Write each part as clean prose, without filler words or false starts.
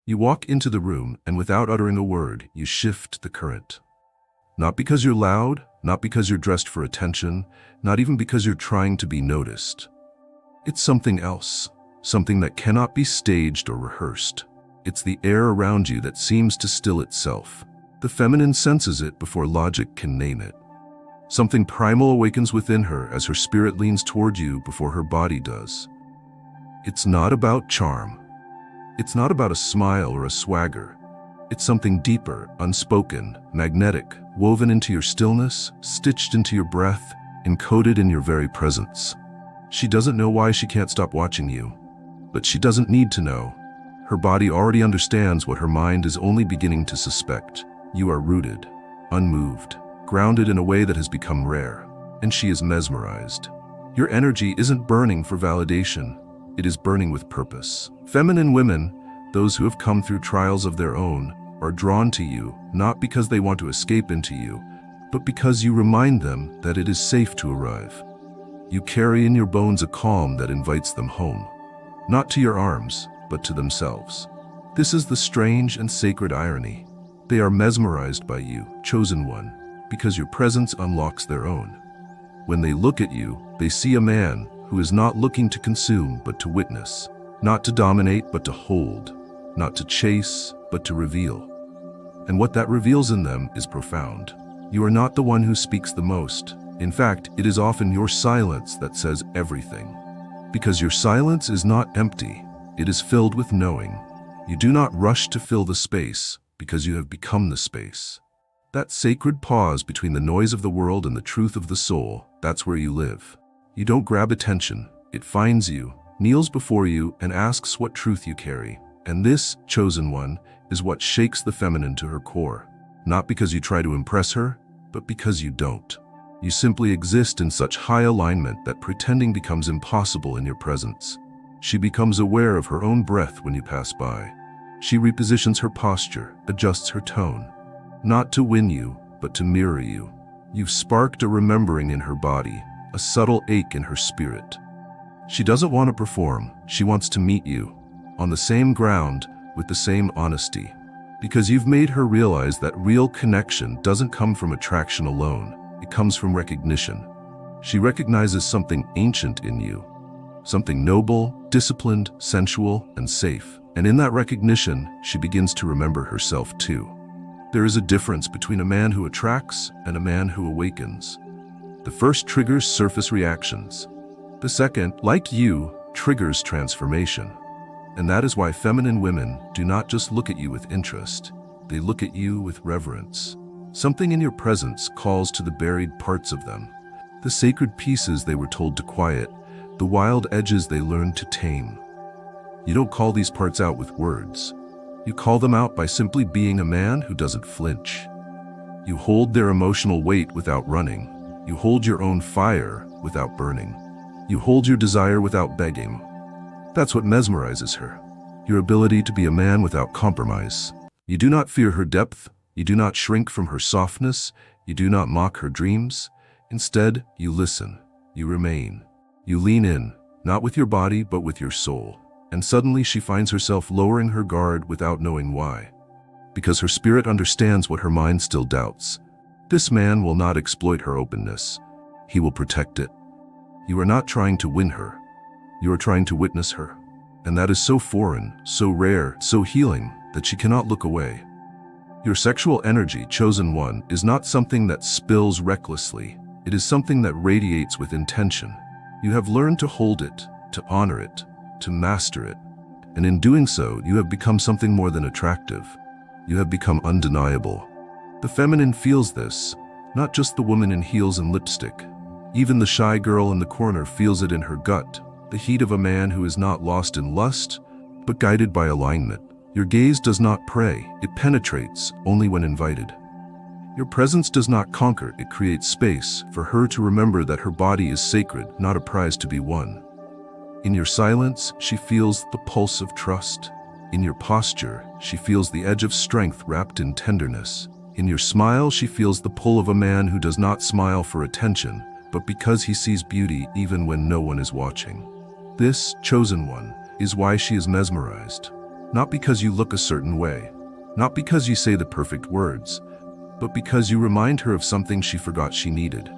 You walk into the room, and without uttering a word, you shift the current. Not because you're loud, not because you're dressed for attention, not even because you're trying to be noticed. It's something else, something that cannot be staged or rehearsed. It's the air around you that seems to still itself. The feminine senses it before logic can name it. Something primal awakens within her as her spirit leans toward you before her body does. It's not about charm. It's not about a smile or a swagger. It's something deeper, unspoken, magnetic, woven into your stillness, stitched into your breath, encoded in your very presence. She doesn't know why she can't stop watching you, but she doesn't need to know. Her body already understands what her mind is only beginning to suspect. You are rooted, unmoved, grounded in a way that has become rare, and she is mesmerized. Your energy isn't burning for validation, it is burning with purpose. Feminine women, those who have come through trials of their own, are drawn to you, not because they want to escape into you, but because you remind them that it is safe to arrive. You carry in your bones a calm that invites them home, not to your arms, but to themselves. This is the strange and sacred irony. They are mesmerized by you, chosen one, because your presence unlocks their own. When they look at you, they see a man who is not looking to consume, but to witness, not to dominate, but to hold, not to chase, but to reveal. And what that reveals in them is profound. You are not the one who speaks the most. In fact, it is often your silence that says everything. Because your silence is not empty, it is filled with knowing. You do not rush to fill the space, because you have become the space. That sacred pause between the noise of the world and the truth of the soul, that's where you live. You don't grab attention, it finds you, kneels before you, and asks what truth you carry. And this, chosen one, is what shakes the feminine to her core. Not because you try to impress her, but because you don't. You simply exist in such high alignment that pretending becomes impossible in your presence. She becomes aware of her own breath when you pass by. She repositions her posture, adjusts her tone. Not to win you, but to mirror you. You've sparked a remembering in her body, a subtle ache in her spirit. She doesn't want to perform, she wants to meet you, on the same ground, with the same honesty. Because you've made her realize that real connection doesn't come from attraction alone, it comes from recognition. She recognizes something ancient in you, something noble, disciplined, sensual, and safe. And in that recognition, she begins to remember herself too. There is a difference between a man who attracts and a man who awakens. The first triggers surface reactions. The second, like you, triggers transformation. And that is why feminine women do not just look at you with interest, they look at you with reverence. Something in your presence calls to the buried parts of them, the sacred pieces they were told to quiet, the wild edges they learned to tame. You don't call these parts out with words. You call them out by simply being a man who doesn't flinch. You hold their emotional weight without running. You hold your own fire without burning. You hold your desire without begging. That's what mesmerizes her, your ability to be a man without compromise. You do not fear her depth, you do not shrink from her softness, you do not mock her dreams. Instead, you listen, you remain. You lean in, not with your body, but with your soul. And suddenly she finds herself lowering her guard without knowing why. Because her spirit understands what her mind still doubts. This man will not exploit her openness. He will protect it. You are not trying to win her. You are trying to witness her. And that is so foreign, so rare, so healing, that she cannot look away. Your sexual energy, chosen one, is not something that spills recklessly. It is something that radiates with intention. You have learned to hold it, to honor it, to master it. And in doing so, you have become something more than attractive. You have become undeniable. The feminine feels this, not just the woman in heels and lipstick. Even the shy girl in the corner feels it in her gut, the heat of a man who is not lost in lust, but guided by alignment. Your gaze does not prey, it penetrates only when invited. Your presence does not conquer, it creates space for her to remember that her body is sacred, not a prize to be won. In your silence, she feels the pulse of trust. In your posture, she feels the edge of strength wrapped in tenderness. In your smile, she feels the pull of a man who does not smile for attention, but because he sees beauty even when no one is watching. This, chosen one, is why she is mesmerized. Not because you look a certain way, not because you say the perfect words, but because you remind her of something she forgot she needed.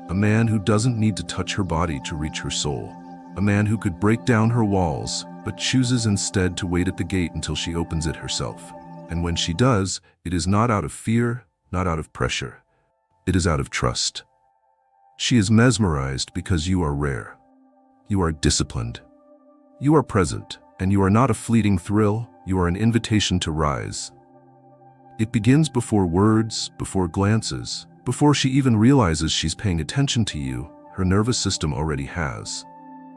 A man who doesn't need to touch her body to reach her soul. A man who could break down her walls, but chooses instead to wait at the gate until she opens it herself. And when she does, it is not out of fear, not out of pressure. It is out of trust. She is mesmerized because you are rare. You are disciplined. You are present, and you are not a fleeting thrill, you are an invitation to rise. It begins before words, before glances, before she even realizes she's paying attention to you, her nervous system already has.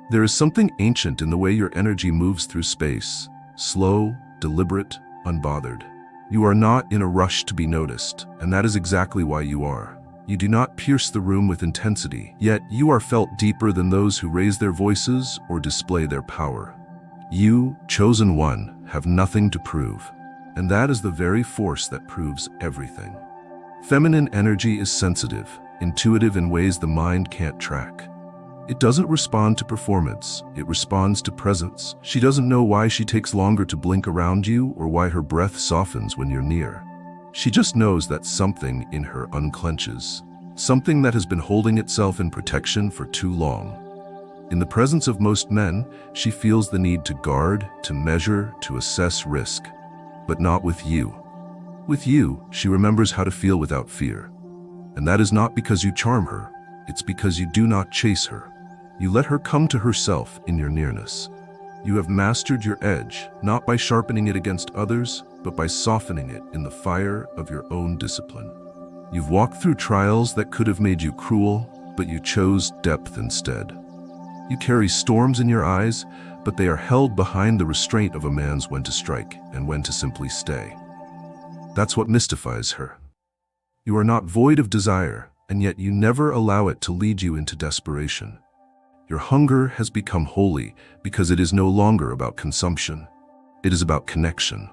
There is something ancient in the way your energy moves through space, slow, deliberate, unbothered. You are not in a rush to be noticed, and that is exactly why you are. You do not pierce the room with intensity, yet you are felt deeper than those who raise their voices or display their power. You, chosen one, have nothing to prove, and that is the very force that proves everything. Feminine energy is sensitive, intuitive in ways the mind can't track. It doesn't respond to performance, it responds to presence. She doesn't know why she takes longer to blink around you or why her breath softens when you're near. She just knows that something in her unclenches, something that has been holding itself in protection for too long. In the presence of most men, she feels the need to guard, to measure, to assess risk. But not with you. With you, she remembers how to feel without fear. And that is not because you charm her, it's because you do not chase her. You let her come to herself in your nearness. You have mastered your edge, not by sharpening it against others, but by softening it in the fire of your own discipline. You've walked through trials that could have made you cruel, but you chose depth instead. You carry storms in your eyes, but they are held behind the restraint of a man's when to strike and when to simply stay. That's what mystifies her. You are not void of desire, and yet you never allow it to lead you into desperation. Your hunger has become holy because it is no longer about consumption. It is about connection.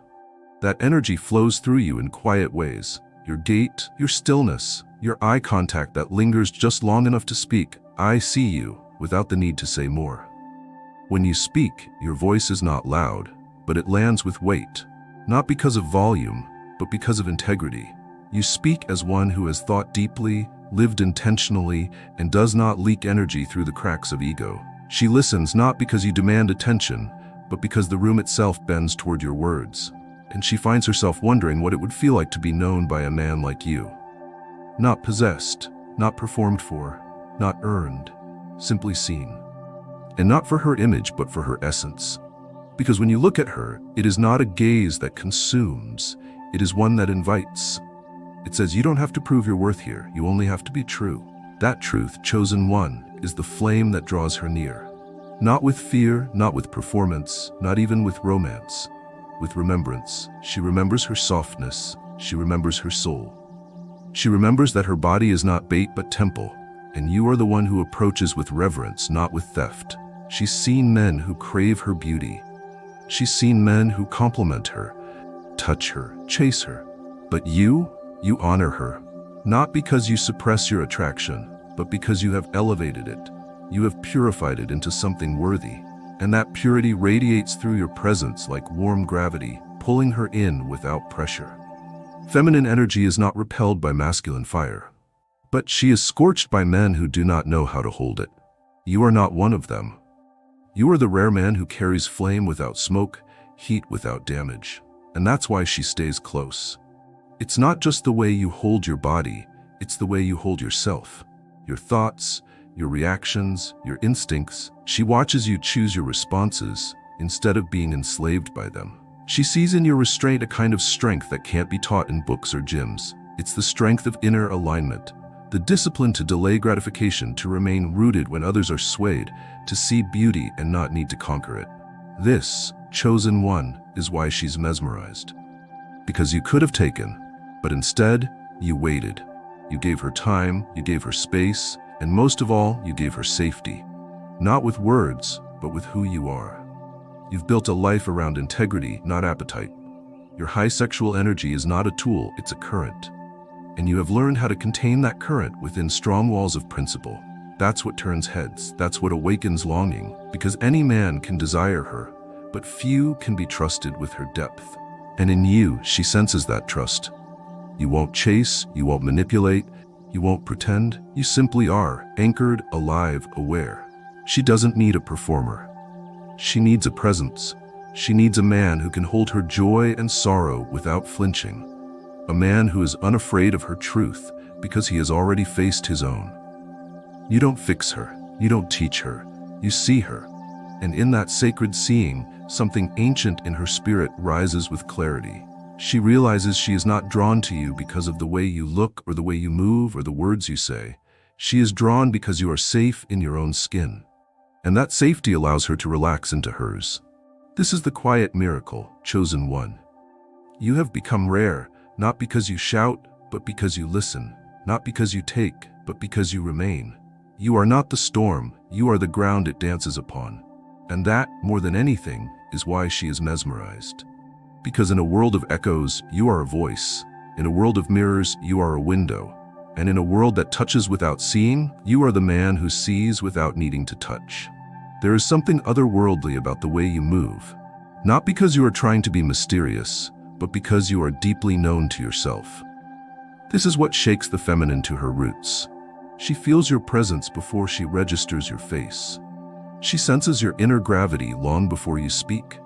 That energy flows through you in quiet ways. Your gait, your stillness, your eye contact that lingers just long enough to speak, "I see you," without the need to say more. When you speak, your voice is not loud, but it lands with weight, not because of volume, but because of integrity. You speak as one who has thought deeply, lived intentionally, and does not leak energy through the cracks of ego. She listens not because you demand attention, but because the room itself bends toward your words. And she finds herself wondering what it would feel like to be known by a man like you. Not possessed, not performed for, not earned, simply seen. And not for her image, but for her essence. Because when you look at her, it is not a gaze that consumes, it is one that invites. It says you don't have to prove your worth here, you only have to be true. That truth, chosen one, is the flame that draws her near. Not with fear, not with performance, not even with romance. With remembrance. She remembers her softness, she remembers her soul. She remembers that her body is not bait but temple, and you are the one who approaches with reverence, not with theft. She's seen men who crave her beauty. She's seen men who compliment her, touch her, chase her. But you honor her, not because you suppress your attraction, but because you have elevated it. You have purified it into something worthy, and that purity radiates through your presence like warm gravity, pulling her in without pressure. Feminine energy is not repelled by masculine fire, but she is scorched by men who do not know how to hold it. You are not one of them. You are the rare man who carries flame without smoke, heat without damage, and that's why she stays close. It's not just the way you hold your body, it's the way you hold yourself. Your thoughts, your reactions, your instincts. She watches you choose your responses instead of being enslaved by them. She sees in your restraint a kind of strength that can't be taught in books or gyms. It's the strength of inner alignment, the discipline to delay gratification, to remain rooted when others are swayed, to see beauty and not need to conquer it. This, chosen one, is why she's mesmerized. Because you could have taken, but instead, you waited. You gave her time, you gave her space, and most of all, you gave her safety. Not with words, but with who you are. You've built a life around integrity, not appetite. Your high sexual energy is not a tool, it's a current. And you have learned how to contain that current within strong walls of principle. That's what turns heads, that's what awakens longing, because any man can desire her, but few can be trusted with her depth. And in you, she senses that trust. You won't chase, you won't manipulate, you won't pretend. You simply are, anchored, alive, aware. She doesn't need a performer. She needs a presence. She needs a man who can hold her joy and sorrow without flinching. A man who is unafraid of her truth because he has already faced his own. You don't fix her. You don't teach her. You see her. And in that sacred seeing, something ancient in her spirit rises with clarity. She realizes she is not drawn to you because of the way you look or the way you move or the words you say. She is drawn because you are safe in your own skin. And that safety allows her to relax into hers. This is the quiet miracle, chosen one. You have become rare, not because you shout, but because you listen. Not because you take, but because you remain. You are not the storm, you are the ground it dances upon. And that, more than anything, is why she is mesmerized. Because in a world of echoes, you are a voice. In a world of mirrors, you are a window. And in a world that touches without seeing, you are the man who sees without needing to touch. There is something otherworldly about the way you move. Not because you are trying to be mysterious, but because you are deeply known to yourself. This is what shakes the feminine to her roots. She feels your presence before she registers your face. She senses your inner gravity long before you speak.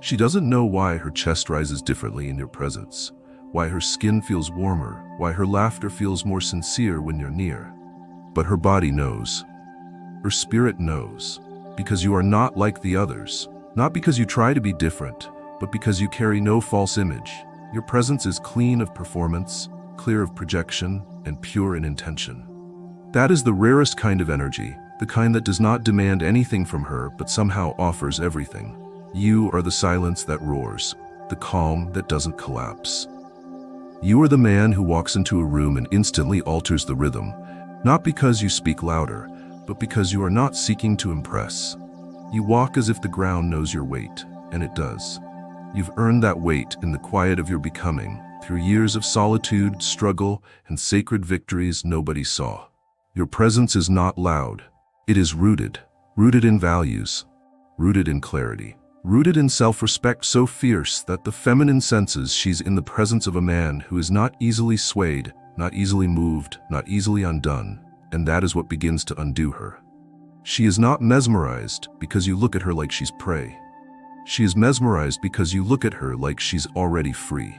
She doesn't know why her chest rises differently in your presence, why her skin feels warmer, why her laughter feels more sincere when you're near. But her body knows. Her spirit knows. Because you are not like the others. Not because you try to be different, but because you carry no false image. Your presence is clean of performance, clear of projection, and pure in intention. That is the rarest kind of energy, the kind that does not demand anything from her but somehow offers everything. You are the silence that roars, the calm that doesn't collapse. You are the man who walks into a room and instantly alters the rhythm, not because you speak louder, but because you are not seeking to impress. You walk as if the ground knows your weight, and it does. You've earned that weight in the quiet of your becoming, through years of solitude, struggle, and sacred victories nobody saw. Your presence is not loud. It is rooted in values, rooted in clarity. Rooted in self-respect so fierce that the feminine senses she's in the presence of a man who is not easily swayed, not easily moved, not easily undone, and that is what begins to undo her. She is not mesmerized because you look at her like she's prey. She is mesmerized because you look at her like she's already free.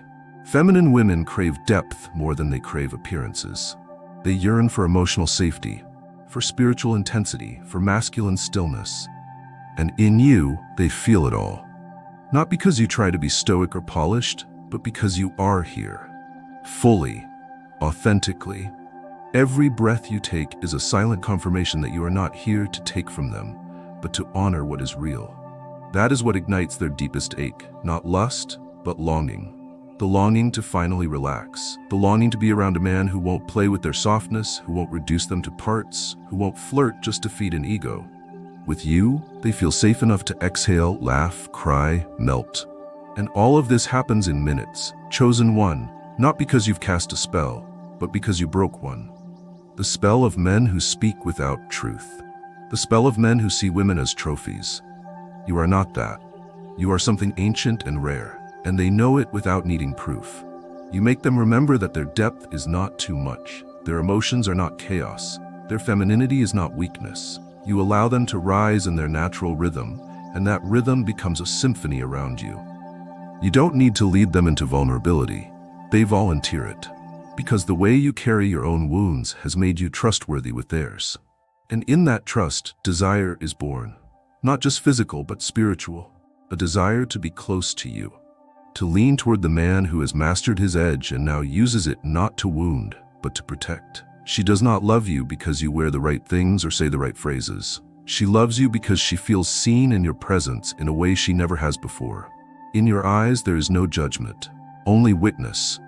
Feminine women crave depth more than they crave appearances. They yearn for emotional safety, for spiritual intensity, for masculine stillness. And in you, they feel it all. Not because you try to be stoic or polished, but because you are here. Fully, authentically. Every breath you take is a silent confirmation that you are not here to take from them, but to honor what is real. That is what ignites their deepest ache, not lust, but longing. The longing to finally relax. The longing to be around a man who won't play with their softness, who won't reduce them to parts, who won't flirt just to feed an ego. With you, they feel safe enough to exhale, laugh, cry, melt. And all of this happens in minutes. Chosen one, not because you've cast a spell, but because you broke one. The spell of men who speak without truth. The spell of men who see women as trophies. You are not that. You are something ancient and rare, and they know it without needing proof. You make them remember that their depth is not too much. Their emotions are not chaos. Their femininity is not weakness. You allow them to rise in their natural rhythm, and that rhythm becomes a symphony around you. You don't need to lead them into vulnerability. They volunteer it. Because the way you carry your own wounds has made you trustworthy with theirs. And in that trust, desire is born. Not just physical, but spiritual. A desire to be close to you. To lean toward the man who has mastered his edge and now uses it not to wound, but to protect. She does not love you because you wear the right things or say the right phrases. She loves you because she feels seen in your presence in a way she never has before. In your eyes there is no judgment, only witness.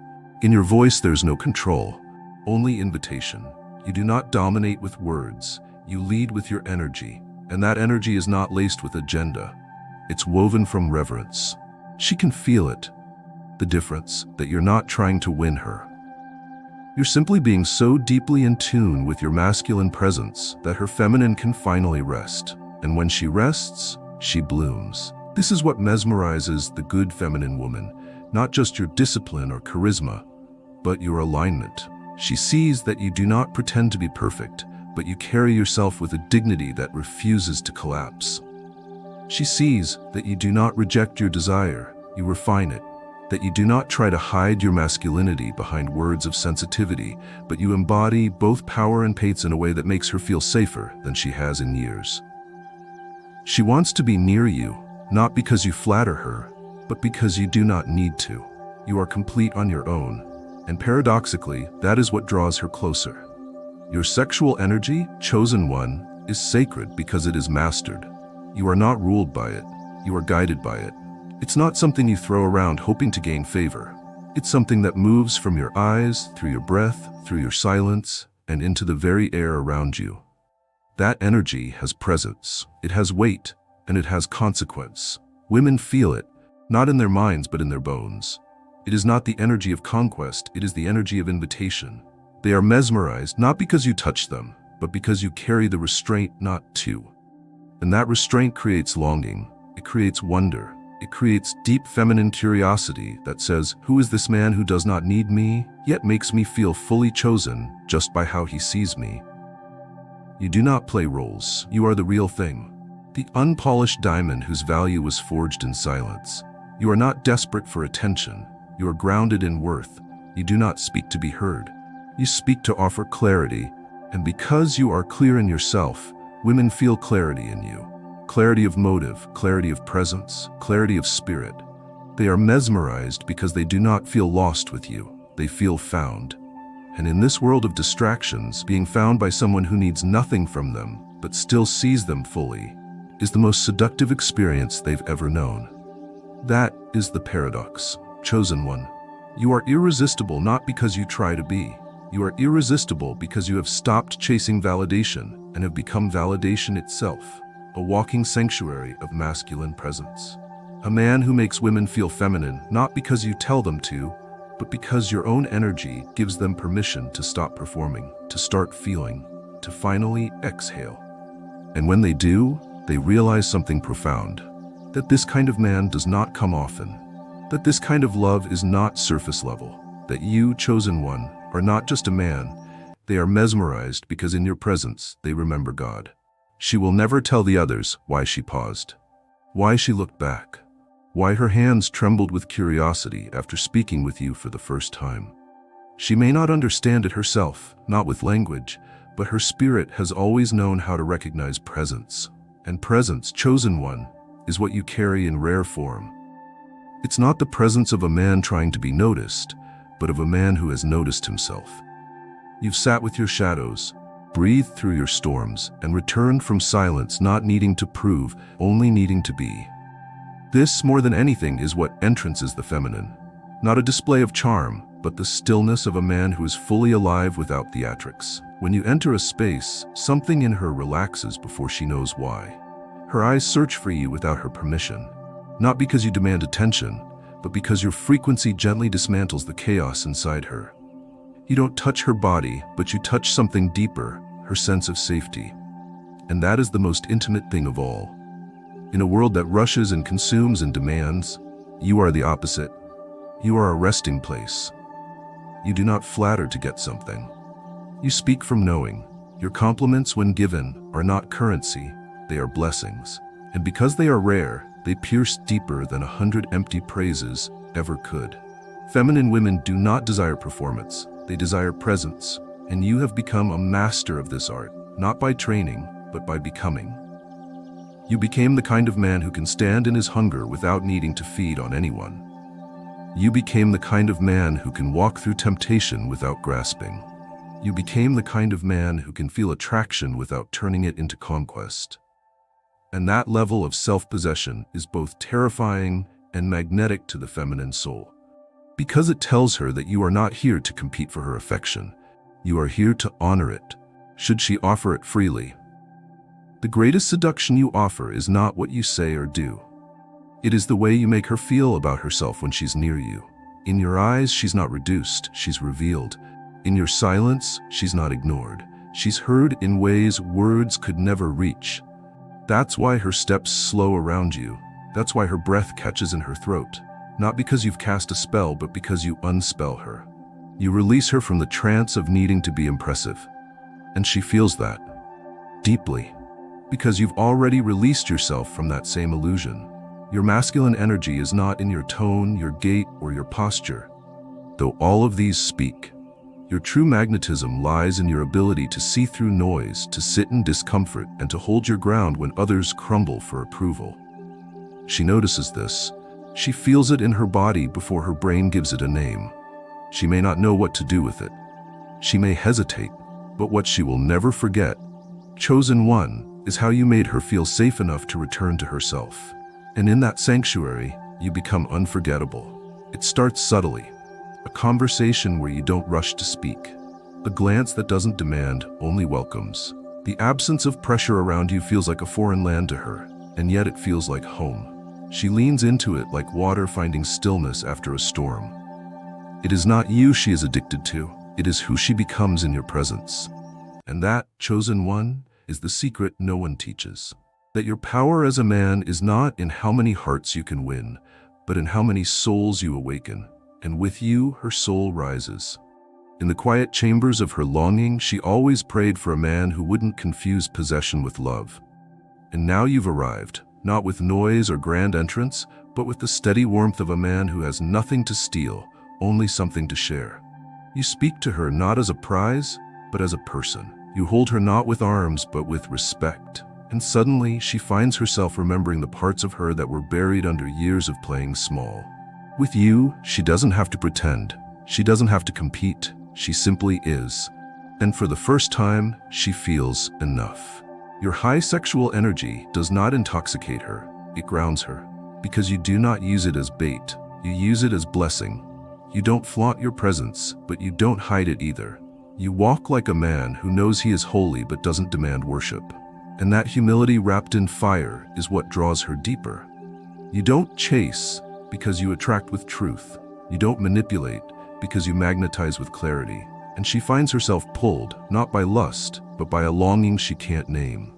In your voice there is no control, only invitation. You do not dominate with words, you lead with your energy, and that energy is not laced with agenda. It's woven from reverence. She can feel it, the difference, that you're not trying to win her. You're simply being so deeply in tune with your masculine presence that her feminine can finally rest. And when she rests, she blooms. This is what mesmerizes the good feminine woman, not just your discipline or charisma, but your alignment. She sees that you do not pretend to be perfect, but you carry yourself with a dignity that refuses to collapse. She sees that you do not reject your desire, you refine it, that you do not try to hide your masculinity behind words of sensitivity, but you embody both power and pathos in a way that makes her feel safer than she has in years. She wants to be near you, not because you flatter her, but because you do not need to. You are complete on your own, and paradoxically, that is what draws her closer. Your sexual energy, chosen one, is sacred because it is mastered. You are not ruled by it, you are guided by it. It's not something you throw around hoping to gain favor. It's something that moves from your eyes, through your breath, through your silence, and into the very air around you. That energy has presence, it has weight, and it has consequence. Women feel it, not in their minds but in their bones. It is not the energy of conquest, it is the energy of invitation. They are mesmerized not because you touch them, but because you carry the restraint not to. And that restraint creates longing, it creates wonder, it creates deep feminine curiosity that says, who is this man who does not need me, yet makes me feel fully chosen just by how he sees me? You do not play roles, you are the real thing. The unpolished diamond whose value was forged in silence. You are not desperate for attention, you are grounded in worth. You do not speak to be heard. You speak to offer clarity, and because you are clear in yourself, women feel clarity in you. Clarity of motive, clarity of presence, clarity of spirit. They are mesmerized because they do not feel lost with you, they feel found. And in this world of distractions, being found by someone who needs nothing from them, but still sees them fully, is the most seductive experience they've ever known. That is the paradox, chosen one. You are irresistible not because you try to be. You are irresistible because you have stopped chasing validation and have become validation itself, a walking sanctuary of masculine presence. A man who makes women feel feminine not because you tell them to, but because your own energy gives them permission to stop performing, to start feeling, to finally exhale. And when they do, they realize something profound, that this kind of man does not come often, that this kind of love is not surface level, that you, chosen one, are not just a man, they are mesmerized because in your presence they remember God. She will never tell the others why she paused, why she looked back, why her hands trembled with curiosity after speaking with you for the first time. She may not understand it herself, not with language, but her spirit has always known how to recognize presence. And presence, chosen one, is what you carry in rare form. It's not the presence of a man trying to be noticed, but of a man who has noticed himself. You've sat with your shadows, breathed through your storms, and returned from silence not needing to prove, only needing to be. This, more than anything, is what entrances the feminine. Not a display of charm, but the stillness of a man who is fully alive without theatrics. When you enter a space, something in her relaxes before she knows why. Her eyes search for you without her permission, not because you demand attention, but because your frequency gently dismantles the chaos inside her. You don't touch her body, but you touch something deeper, her sense of safety. And that is the most intimate thing of all. In a world that rushes and consumes and demands, you are the opposite. You are a resting place. You do not flatter to get something. You speak from knowing. Your compliments, when given, are not currency, they are blessings. And because they are rare, they pierce deeper than 100 empty praises ever could. Feminine women do not desire performance, they desire presence, and you have become a master of this art, not by training, but by becoming. You became the kind of man who can stand in his hunger without needing to feed on anyone. You became the kind of man who can walk through temptation without grasping. You became the kind of man who can feel attraction without turning it into conquest. And that level of self-possession is both terrifying and magnetic to the feminine soul, because it tells her that you are not here to compete for her affection. You are here to honor it, should she offer it freely. The greatest seduction you offer is not what you say or do. It is the way you make her feel about herself when she's near you. In your eyes, she's not reduced, she's revealed. In your silence, she's not ignored. She's heard in ways words could never reach. That's why her steps slow around you. That's why her breath catches in her throat. Not because you've cast a spell, but because you unspell her. You release her from the trance of needing to be impressive. And she feels that. Deeply. Because you've already released yourself from that same illusion. Your masculine energy is not in your tone, your gait, or your posture. Though all of these speak. Your true magnetism lies in your ability to see through noise, to sit in discomfort, and to hold your ground when others crumble for approval. She notices this. She feels it in her body before her brain gives it a name. She may not know what to do with it. She may hesitate, but what she will never forget, chosen one, is how you made her feel safe enough to return to herself. And in that sanctuary, you become unforgettable. It starts subtly. A conversation where you don't rush to speak. A glance that doesn't demand, only welcomes. The absence of pressure around you feels like a foreign land to her, and yet it feels like home. She leans into it like water finding stillness after a storm. It is not you she is addicted to, it is who she becomes in your presence. And that, chosen one, is the secret no one teaches. That your power as a man is not in how many hearts you can win, but in how many souls you awaken. And with you, her soul rises. In the quiet chambers of her longing, she always prayed for a man who wouldn't confuse possession with love. And now you've arrived, not with noise or grand entrance, but with the steady warmth of a man who has nothing to steal, only something to share. You speak to her not as a prize, but as a person. You hold her not with arms, but with respect. And suddenly, she finds herself remembering the parts of her that were buried under years of playing small. With you, she doesn't have to pretend. She doesn't have to compete. She simply is. And for the first time, she feels enough. Your high sexual energy does not intoxicate her, it grounds her. Because you do not use it as bait, you use it as blessing. You don't flaunt your presence, but you don't hide it either. You walk like a man who knows he is holy but doesn't demand worship. And that humility wrapped in fire is what draws her deeper. You don't chase because you attract with truth. You don't manipulate because you magnetize with clarity. And she finds herself pulled, not by lust, but by a longing she can't name.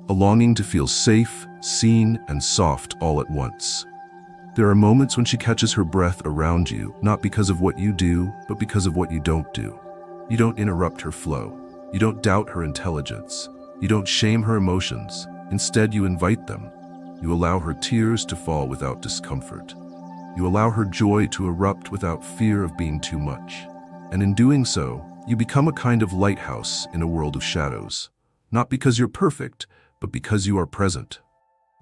A longing to feel safe, seen, and soft all at once. There are moments when she catches her breath around you, not because of what you do, but because of what you don't do. You don't interrupt her flow. You don't doubt her intelligence. You don't shame her emotions. Instead, you invite them. You allow her tears to fall without discomfort. You allow her joy to erupt without fear of being too much. And in doing so, you become a kind of lighthouse in a world of shadows. Not because you're perfect, but because you are present.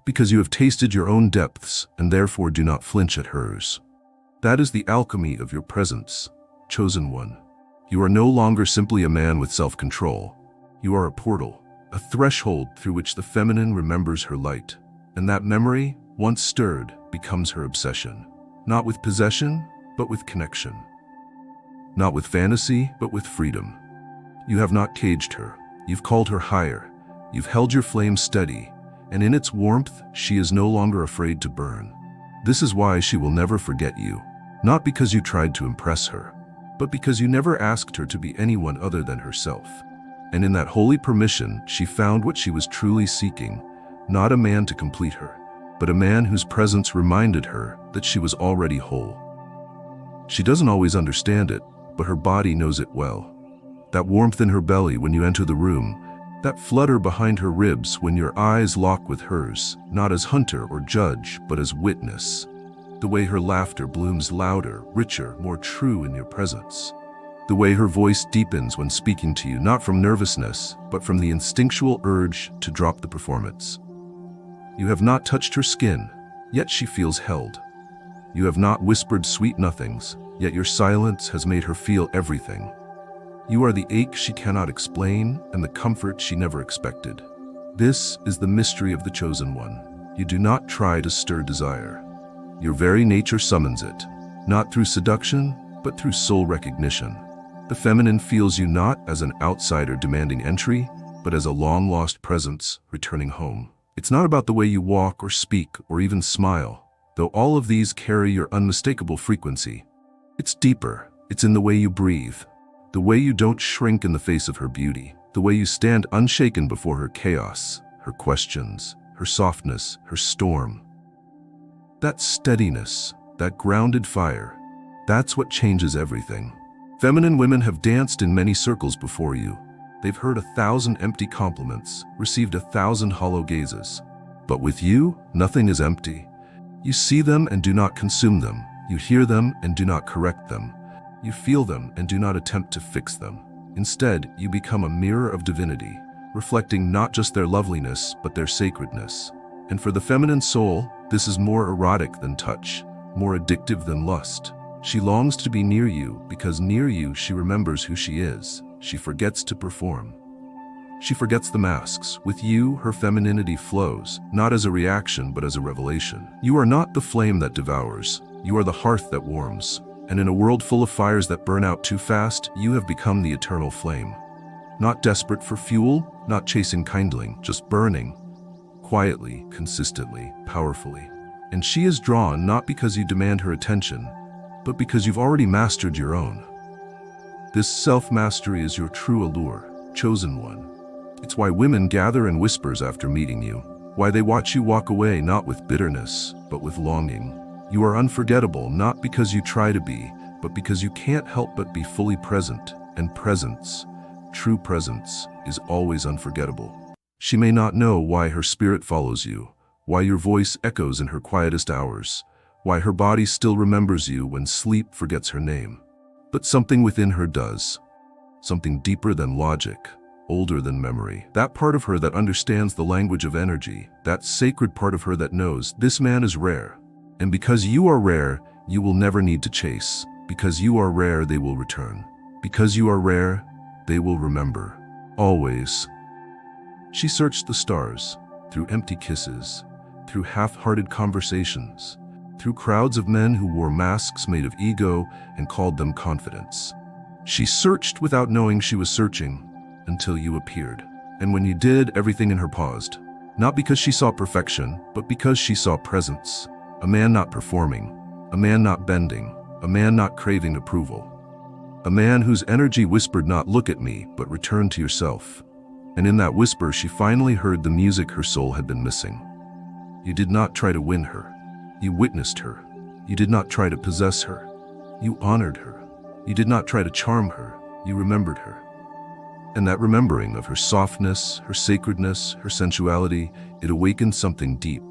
Because you have tasted your own depths and therefore do not flinch at hers. That is the alchemy of your presence, chosen one. You are no longer simply a man with self-control. You are a portal, a threshold through which the feminine remembers her light. And that memory, once stirred, becomes her obsession. Not with possession, but with connection. Not with fantasy, but with freedom. You have not caged her. You've called her higher. You've held your flame steady, and in its warmth, she is no longer afraid to burn. This is why she will never forget you. Not because you tried to impress her, but because you never asked her to be anyone other than herself. And in that holy permission, she found what she was truly seeking, not a man to complete her, but a man whose presence reminded her that she was already whole. She doesn't always understand it, but her body knows it well. That warmth in her belly when you enter the room, that flutter behind her ribs when your eyes lock with hers, not as hunter or judge, but as witness. The way her laughter blooms louder, richer, more true in your presence. The way her voice deepens when speaking to you, not from nervousness, but from the instinctual urge to drop the performance. You have not touched her skin, yet she feels held. You have not whispered sweet nothings, yet your silence has made her feel everything. You are the ache she cannot explain and the comfort she never expected. This is the mystery of the chosen one. You do not try to stir desire. Your very nature summons it, not through seduction, but through soul recognition. The feminine feels you not as an outsider demanding entry, but as a long-lost presence returning home. It's not about the way you walk or speak or even smile, though all of these carry your unmistakable frequency. It's deeper. It's in the way you breathe, the way you don't shrink in the face of her beauty, the way you stand unshaken before her chaos, her questions, her softness, her storm. That steadiness, that grounded fire, that's what changes everything. Feminine women have danced in many circles before you. They've heard 1,000 empty compliments, received 1,000 hollow gazes. But with you, nothing is empty. You see them and do not consume them. You hear them and do not correct them. You feel them and do not attempt to fix them. Instead, you become a mirror of divinity, reflecting not just their loveliness, but their sacredness. And for the feminine soul, this is more erotic than touch, more addictive than lust. She longs to be near you because near you she remembers who she is. She forgets to perform. She forgets the masks. With you, her femininity flows, not as a reaction, but as a revelation. You are not the flame that devours. You are the hearth that warms. And in a world full of fires that burn out too fast, you have become the eternal flame. Not desperate for fuel, not chasing kindling, just burning. Quietly, consistently, powerfully. And she is drawn not because you demand her attention, but because you've already mastered your own. This self-mastery is your true allure, chosen one. It's why women gather in whispers after meeting you, why they watch you walk away not with bitterness, but with longing. You are unforgettable not because you try to be, but because you can't help but be fully present, and presence, true presence, is always unforgettable. She may not know why her spirit follows you, why your voice echoes in her quietest hours, why her body still remembers you when sleep forgets her name. But something within her does. Something deeper than logic, older than memory. That part of her that understands the language of energy, that sacred part of her that knows this man is rare. And because you are rare, you will never need to chase. Because you are rare, they will return. Because you are rare, they will remember. Always. She searched the stars, through empty kisses, through half-hearted conversations, through crowds of men who wore masks made of ego and called them confidence. She searched without knowing she was searching, until you appeared. And when you did, everything in her paused. Not because she saw perfection, but because she saw presence. A man not performing, a man not bending, a man not craving approval. A man whose energy whispered not look at me, but return to yourself. And in that whisper she finally heard the music her soul had been missing. You did not try to win her. You witnessed her. You did not try to possess her. You honored her. You did not try to charm her. You remembered her. And that remembering of her softness, her sacredness, her sensuality, it awakened something deep.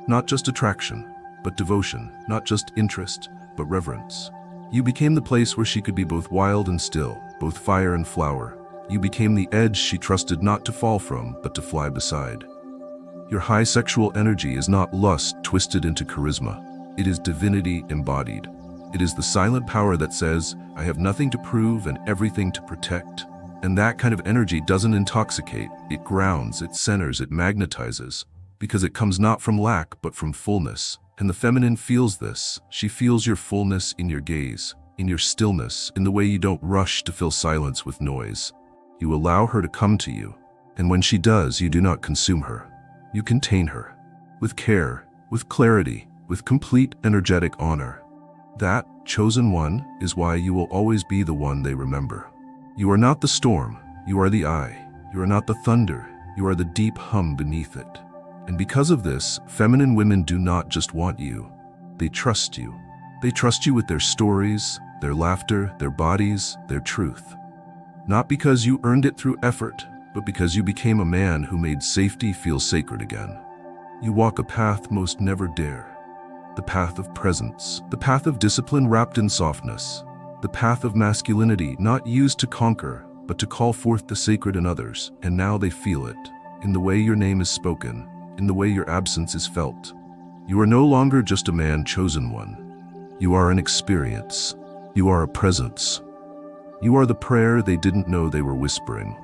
Not just attraction, but devotion. Not just interest, but reverence. You became the place where she could be both wild and still, both fire and flower. You became the edge she trusted not to fall from, but to fly beside. Your high sexual energy is not lust twisted into charisma. It is divinity embodied. It is the silent power that says, I have nothing to prove and everything to protect. And that kind of energy doesn't intoxicate. It grounds, it centers, it magnetizes. Because it comes not from lack, but from fullness. And the feminine feels this. She feels your fullness in your gaze, in your stillness, in the way you don't rush to fill silence with noise. You allow her to come to you. And when she does, you do not consume her. You contain her. With care, with clarity, with complete energetic honor. That, chosen one, is why you will always be the one they remember. You are not the storm. You are the eye. You are not the thunder. You are the deep hum beneath it. And because of this, feminine women do not just want you. They trust you. They trust you with their stories, their laughter, their bodies, their truth. Not because you earned it through effort, but because you became a man who made safety feel sacred again. You walk a path most never dare. The path of presence. The path of discipline wrapped in softness. The path of masculinity not used to conquer, but to call forth the sacred in others. And now they feel it. In the way your name is spoken. In the way your absence is felt. You are no longer just a man chosen one. You are an experience. You are a presence. You are the prayer they didn't know they were whispering.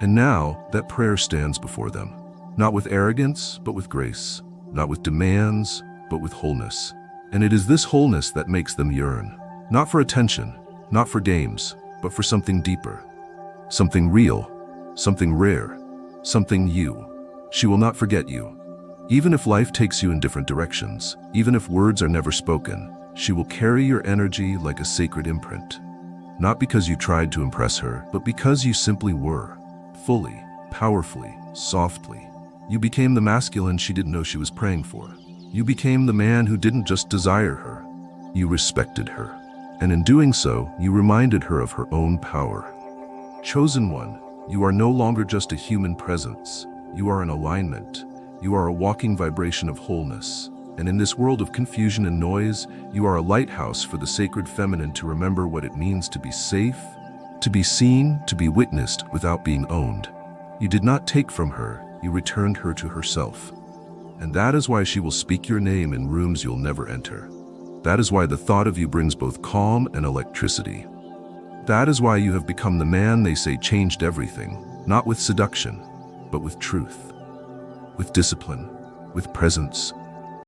And now, that prayer stands before them. Not with arrogance, but with grace. Not with demands, but with wholeness. And it is this wholeness that makes them yearn. Not for attention, not for games, but for something deeper. Something real, something rare, something you. She will not forget you. Even if life takes you in different directions, even if words are never spoken, she will carry your energy like a sacred imprint. Not because you tried to impress her, but because you simply were. Fully, powerfully, softly. You became the masculine she didn't know she was praying for. You became the man who didn't just desire her, you respected her. And in doing so, you reminded her of her own power. Chosen one, you are no longer just a human presence. You are an alignment. You are a walking vibration of wholeness. And in this world of confusion and noise, you are a lighthouse for the sacred feminine to remember what it means to be safe, to be seen, to be witnessed without being owned. You did not take from her, you returned her to herself. And that is why she will speak your name in rooms you'll never enter. That is why the thought of you brings both calm and electricity. That is why you have become the man they say changed everything, not with seduction, but with truth, with discipline, with presence,